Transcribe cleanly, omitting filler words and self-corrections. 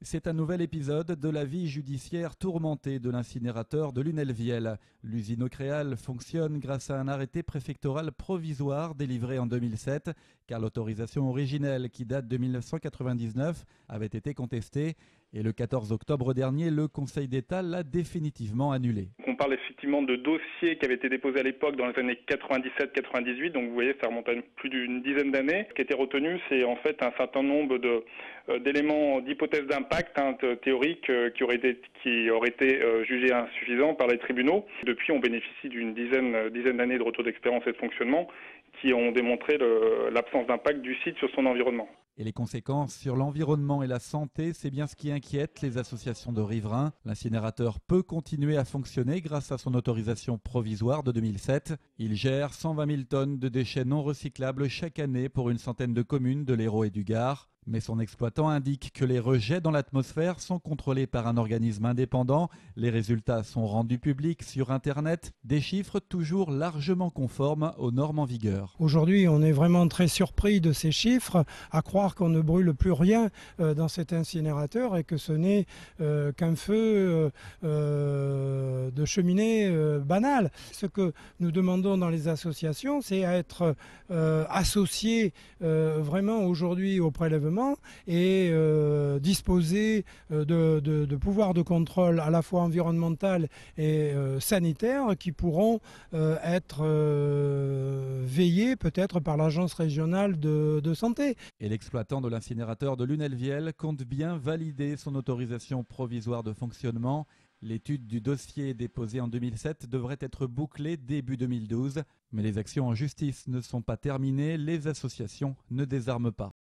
C'est un nouvel épisode de la vie judiciaire tourmentée de l'incinérateur de Lunel-Viel. L'usine Ocréal fonctionne grâce à un arrêté préfectoral provisoire délivré en 2007, car l'autorisation originelle, qui date de 1999, avait été contestée. Et le 14 octobre dernier, le Conseil d'État l'a définitivement annulée. On parle effectivement de dossiers qui avaient été déposés à l'époque dans les années 97-98, donc vous voyez, ça remonte à plus d'une dizaine d'années. Ce qui a été retenu, c'est en fait un certain nombre d'éléments d'hypothèses d'impact théoriques qui auraient été jugés insuffisants par les tribunaux. Depuis, on bénéficie d'une dizaine d'années de retour d'expérience et de fonctionnement qui ont démontré l'absence d'impact du site sur son environnement. Et les conséquences sur l'environnement et la santé, c'est bien ce qui inquiète les associations de riverains. L'incinérateur peut continuer à fonctionner grâce à son autorisation provisoire de 2007. Il gère 120 000 tonnes de déchets non recyclables chaque année pour une centaine de communes de l'Hérault et du Gard. Mais son exploitant indique que les rejets dans l'atmosphère sont contrôlés par un organisme indépendant. Les résultats sont rendus publics sur Internet, des chiffres toujours largement conformes aux normes en vigueur. Aujourd'hui, on est vraiment très surpris de ces chiffres, à croire qu'on ne brûle plus rien dans cet incinérateur et que ce n'est qu'un feu de cheminée banal. Ce que nous demandons dans les associations, c'est à être associés vraiment aujourd'hui au prélèvement et disposer de pouvoirs de contrôle à la fois environnemental et sanitaire qui pourront être veillés peut-être par l'agence régionale de santé. Et l'exploitant de l'incinérateur de Lunel-Viel compte bien valider son autorisation provisoire de fonctionnement. L'étude du dossier déposé en 2007 devrait être bouclée début 2012. Mais les actions en justice ne sont pas terminées, les associations ne désarment pas.